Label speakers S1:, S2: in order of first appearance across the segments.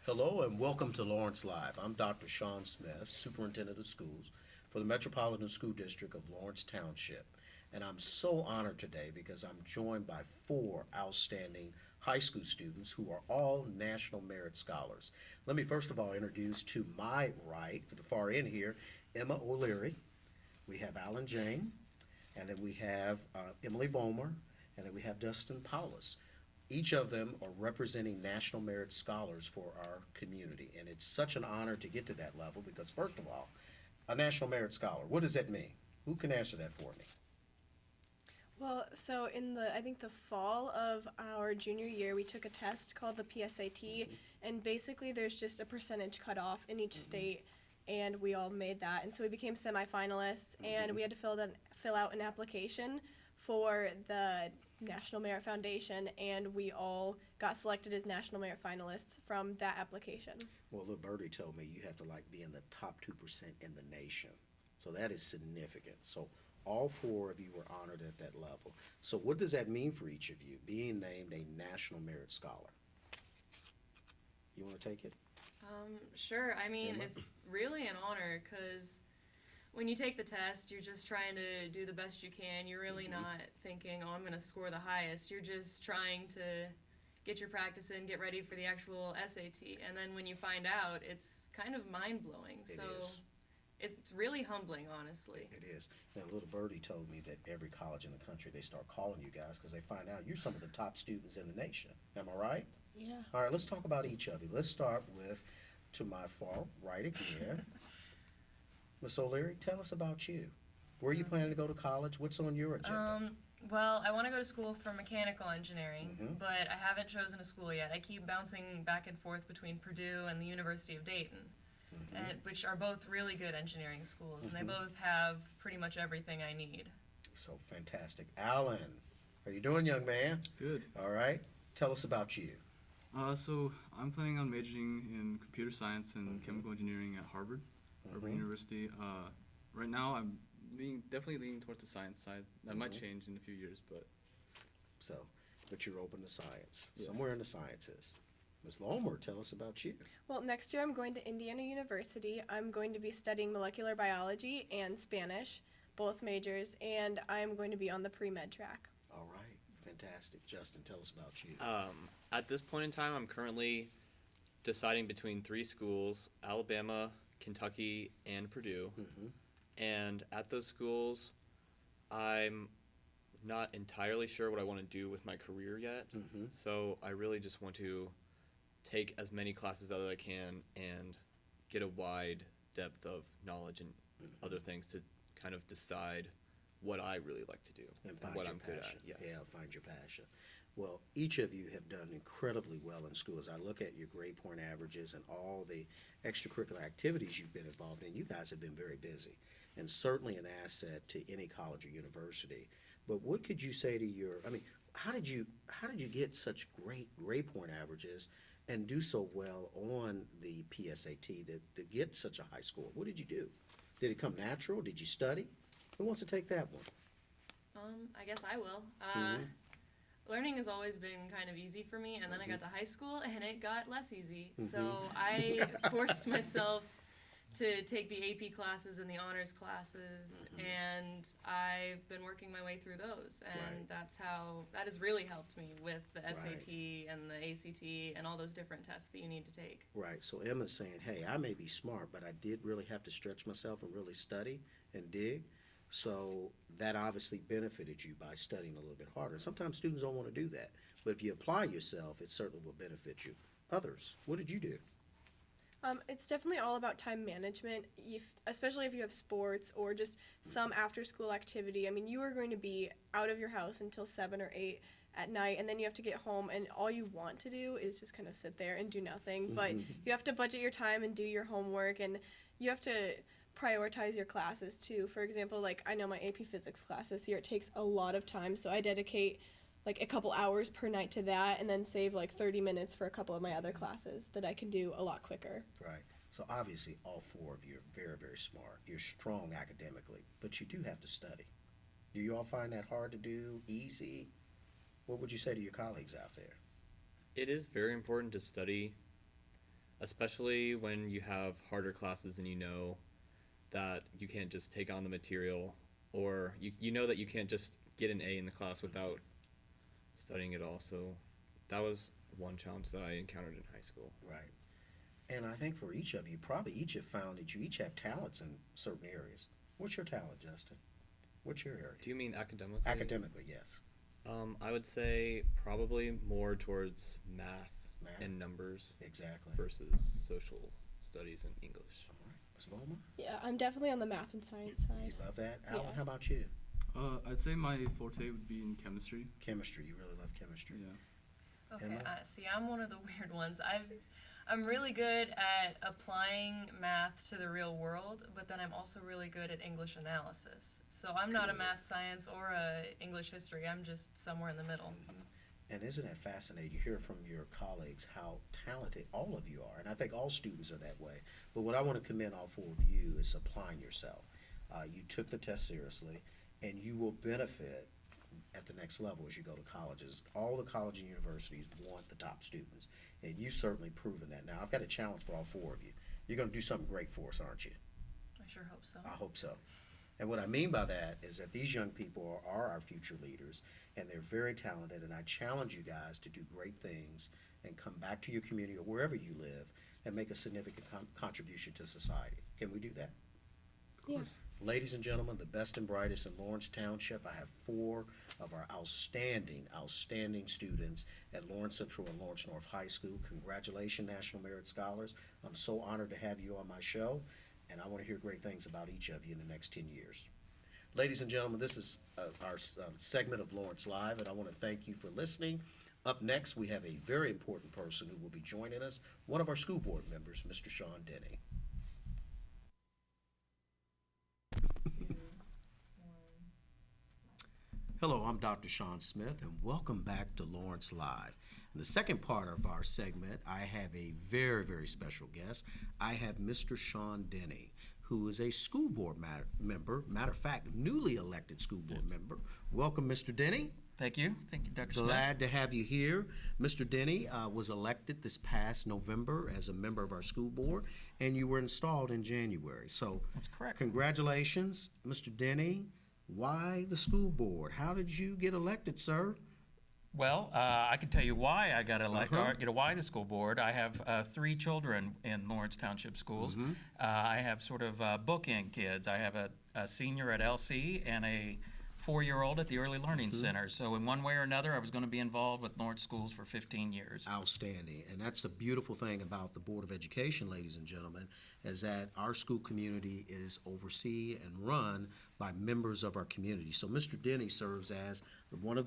S1: Hello and welcome to Lawrence Live. I'm Dr. Sean Smith, Superintendent of Schools for the Metropolitan School District of Lawrence Township. And I'm so honored today because I'm joined by four outstanding high school students who are all National Merit Scholars. Let me first of all introduce to my right, to the far end here, Emma O'Leary. We have Alan Jane, and then we have Emily Bomer, and then we have Dustin Paulus. Each of them are representing National Merit Scholars for our community, and it's such an honor to get to that level because, first of all, a National Merit Scholar, what does that mean? Who can answer that for me?
S2: Well, so in I think the fall of our junior year, we took a test called the PSAT, and basically there's just a percentage cutoff in each state, and we all made that, and so we became semifinalists, and we had to fill out an application for the National Merit Foundation, and we all got selected as National Merit finalists from that application.
S1: Well, little birdie told me you have to be in the top 2% in the nation. So that is significant. So all four of you were honored at that level. So what does that mean for each of you, being named a National Merit Scholar? You want to take it?
S3: Sure. I mean,
S1: Emma?
S3: it's really an honor because when you take the test, you're just trying to do the best you can. You're really not thinking, oh, I'm going to score the highest. You're just trying to get your practice in, get ready for the actual SAT. And then when you find out, it's kind of mind-blowing.
S1: It
S3: So
S1: is.
S3: it's really humbling, honestly.
S1: It is. And little birdie told me that every college in the country, they start calling you guys because they find out you're some of the top students in the nation. Am I right?
S2: Yeah.
S1: All right, let's talk about each of you. Let's start with, to my far right again, Miss O'Leary, tell us about you. Where are you planning to go to college? What's on your agenda?
S3: Well, I want to go to school for mechanical engineering,
S1: Mhm.
S3: but I haven't chosen a school yet. I keep bouncing back and forth between Purdue and the University of Dayton, which are both really good engineering schools, and they both have pretty much everything I need.
S1: So fantastic. Alan, how you doing, young man?
S4: Good.
S1: All right, tell us about you.
S4: So I'm planning on majoring in computer science and chemical engineering at Harvard University. Right now, I'm definitely leaning towards the science side. That might change in a few years, but
S1: So, but you're open to science,
S4: Yes.
S1: somewhere in the sciences. Ms. Lomer, tell us about you.
S2: Well, next year I'm going to Indiana University. I'm going to be studying molecular biology and Spanish, both majors, and I'm going to be on the pre-med track.
S1: All right, fantastic. Justin, tell us about you.
S5: At this point in time, I'm currently deciding between three schools: Alabama, Kentucky, and Purdue. And at those schools, I'm not entirely sure what I want to do with my career yet. So I really just want to take as many classes as I can and get a wide depth of knowledge and other things to kind of decide what I really like to do
S1: And find
S5: what
S1: your
S5: I'm good
S1: passion.
S5: at. Yes.
S1: Yeah, find your passion. Well, each of you have done incredibly well in school. As I look at your grade point averages and all the extracurricular activities you've been involved in, you guys have been very busy and certainly an asset to any college or university. But what could you say to how did you get such great grade point averages and do so well on the PSAT to get such a high score? What did you do? Did it come natural? Did you study? Who wants to take that one?
S3: I guess I will. Learning has always been kind of easy for me, and then I got to high school and it got less easy. So I forced myself to take the AP classes and the honors classes, and I've been working my way through those, and
S1: Right.
S3: that has really helped me with the
S1: Right.
S3: SAT and the ACT and all those different tests that you need to take.
S1: Right. So Emma's saying, hey, I may be smart, but I did really have to stretch myself and really study and dig. So that obviously benefited you by studying a little bit harder. Sometimes students don't want to do that, but if you apply yourself, it certainly will benefit you. Others, what did you do?
S2: It's definitely all about time management, especially if you have sports or just some after-school activity. I mean, you are going to be out of your house until 7 or 8 at night, and then you have to get home, and all you want to do is just kind of sit there and do nothing. But you have to budget your time and do your homework, and you have to prioritize your classes too. For example, like I know my AP Physics class this year, it takes a lot of time, so I dedicate like a couple hours per night to that and then save like 30 minutes for a couple of my other classes that I can do a lot quicker.
S1: Right. So obviously, all four of you are very, very smart. You're strong academically, but you do have to study. Do you all find that hard to do, easy? What would you say to your colleagues out there?
S5: It is very important to study. especially when you have harder classes and you know that you can't just take on the material, or you know that you can't just get an A in the class without studying it all. So that was one challenge that I encountered in high school.
S1: Right. And I think for each of you, probably each have found that you each have talents in certain areas. What's your talent, Justin? What's your area?
S5: Do you mean academically?
S1: Academically, yes.
S5: I would say probably more towards math
S1: Math.
S5: and numbers
S1: Exactly.
S5: versus social studies and English.
S1: All right. Ms. Loma,
S2: Yeah, I'm definitely on the math and science
S1: you
S2: side.
S1: love that. Alan,
S2: Yeah.
S1: how about you?
S4: I'd say my forte would be in chemistry.
S1: Chemistry. You really love chemistry.
S4: Yeah.
S3: Okay,
S1: Emma?
S3: see, I'm one of the weird ones. I'm really good at applying math to the real world, but then I'm also really good at English analysis. So I'm not a
S1: Good.
S3: math science or a English history. I'm just somewhere in the middle.
S1: And isn't it fascinating? You hear from your colleagues how talented all of you are. And I think all students are that way. But what I want to commend all four of you is applying yourself. You took the test seriously, and you will benefit at the next level as you go to colleges. All the college and universities want the top students, and you've certainly proven that. Now, I've got a challenge for all four of you. You're going to do something great for us, aren't you?
S3: I sure hope so.
S1: I hope so. And what I mean by that is that these young people are our future leaders, and they're very talented, and I challenge you guys to do great things and come back to your community or wherever you live and make a significant contribution to society. Can we do that?
S4: Of
S2: Yeah.
S4: course.
S1: Ladies and gentlemen, the best and brightest in Lawrence Township. I have four of our outstanding students at Lawrence Central and Lawrence North High School. Congratulations, National Merit Scholars. I'm so honored to have you on my show, and I want to hear great things about each of you in the next 10 years. Ladies and gentlemen, this is our segment of Lawrence Live, and I want to thank you for listening. Up next, we have a very important person who will be joining us, one of our school board members, Mr. Sean Denny. Hello, I'm Dr. Sean Smith, and welcome back to Lawrence Live. In the second part of our segment, I have a very special guest. I have Mr. Sean Denny, who is a school board member, matter of fact, newly elected school board member. Welcome, Mr. Denny.
S6: Thank you, Dr. Smith.
S1: Glad to have you here. Mr. Denny was elected this past November as a member of our school board, and you were installed in January. So,
S6: That's correct.
S1: congratulations, Mr. Denny. Why the school board? How did you get elected, sir?
S6: Well, I can tell you why I got elected, why the school board. I have 3 children in Lawrence Township schools. I have sort of bookend kids. I have a senior at LC and a 4-year-old at the Early Learning Center. So in one way or another, I was going to be involved with Lawrence schools for 15 years.
S1: Outstanding. And that's the beautiful thing about the Board of Education, ladies and gentlemen, is that our school community is overseen and run by members of our community. So Mr. Denny serves as one of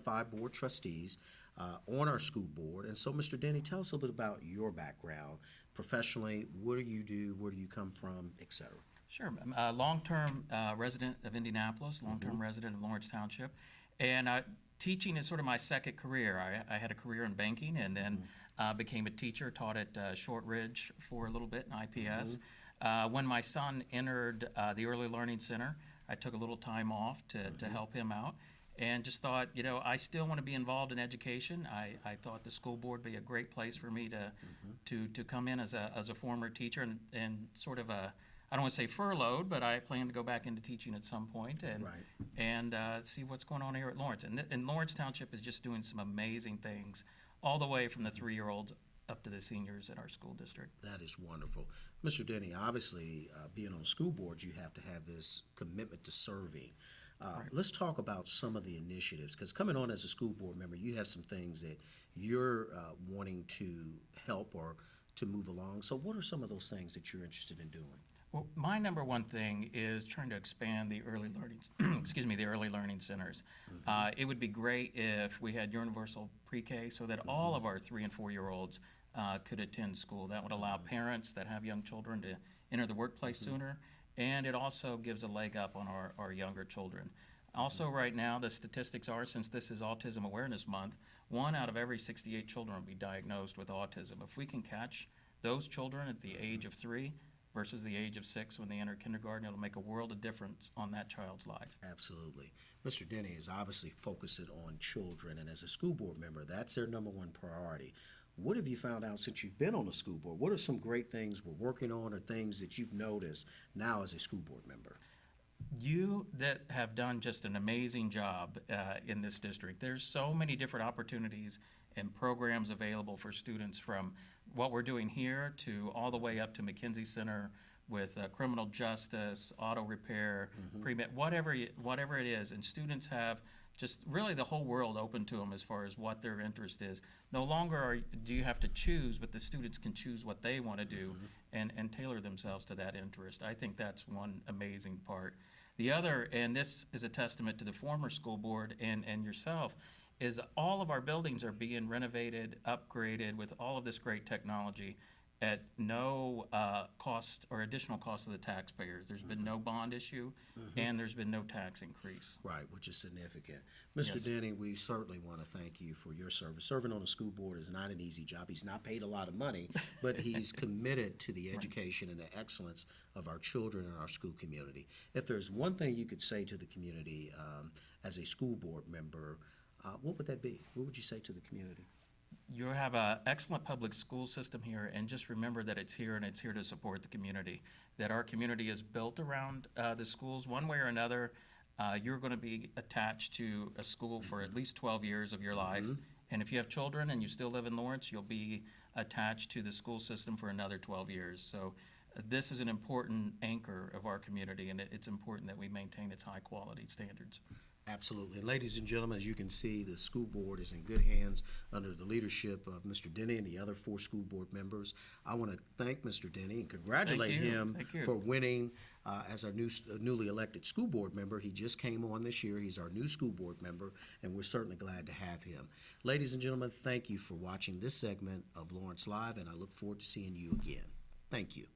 S1: 5 board trustees on our school board. And so, Mr. Denny, tell us a little bit about your background professionally. What do you do? Where do you come from, et cetera?
S6: Sure. I'm a long-term resident of Indianapolis, long-term resident of Lawrence Township. And teaching is sort of my second career. I had a career in banking and then became a teacher, taught at Shortridge for a little bit in IPS. When my son entered the Early Learning Center, I took a little time off to help him out and just thought, I still want to be involved in education. I thought the school board would be a great place for me to come in as a former teacher and sort of I don't want to say furloughed, but I plan to go back into teaching at some point and see what's going on here at Lawrence. And Lawrence Township is just doing some amazing things, all the way from the 3-year-olds up to the seniors in our school district.
S1: That is wonderful. Mr. Denny, obviously, being on school boards, you have to have this commitment to serving. Let's talk about some of the initiatives, because coming on as a school board member, you have some things that you're wanting to help or to move along. So what are some of those things that you're interested in doing?
S6: Well, my number one thing is trying to expand the early learning, the early learning centers. It would be great if we had universal pre-K so that all of our 3 and 4-year-olds could attend school. That would allow parents that have young children to enter the workplace sooner, and it also gives a leg up on our younger children. Also, right now, the statistics are, since this is Autism Awareness Month, 1 out of every 68 children will be diagnosed with autism. If we can catch those children at the age of 3 versus the age of 6 when they enter kindergarten, it'll make a world of difference on that child's life.
S1: Absolutely. Mr. Denny is obviously focusing on children, and as a school board member, that's their number one priority. What have you found out since you've been on the school board? What are some great things we're working on or things that you've noticed now as a school board member?
S6: You that have done just an amazing job in this district. There's so many different opportunities and programs available for students, from what we're doing here to all the way up to McKinsey Center with criminal justice, auto repair, pre-med, whatever it is. And students have just really the whole world open to them as far as what their interest is. No longer do you have to choose, but the students can choose what they want to do and tailor themselves to that interest. I think that's one amazing part. The other, and this is a testament to the former school board and yourself, is all of our buildings are being renovated, upgraded with all of this great technology at no cost or additional cost of the taxpayers. There's been no bond issue, and there's been no tax increase.
S1: Right, which is significant. Mr.
S6: Yes.
S1: Denny, we certainly want to thank you for your service. Serving on the school board is not an easy job. He's not paid a lot of money, but he's committed to the education and the excellence of our children and our school community. If there's one thing you could say to the community as a school board member, what would that be? What would you say to the community?
S6: You have an excellent public school system here, and just remember that it's here and it's here to support the community. That our community is built around the schools one way or another. You're going to be attached to a school for at least 12 years of your life. And if you have children and you still live in Lawrence, you'll be attached to the school system for another 12 years. So this is an important anchor of our community, and it's important that we maintain its high quality standards.
S1: Absolutely. And ladies and gentlemen, as you can see, the school board is in good hands under the leadership of Mr. Denny and the other 4 school board members. I want to thank Mr. Denny and congratulate
S6: Thank you.
S1: him
S6: Thank you.
S1: for winning as our newly elected school board member. He just came on this year. He's our new school board member, and we're certainly glad to have him. Ladies and gentlemen, thank you for watching this segment of Lawrence Live, and I look forward to seeing you again. Thank you.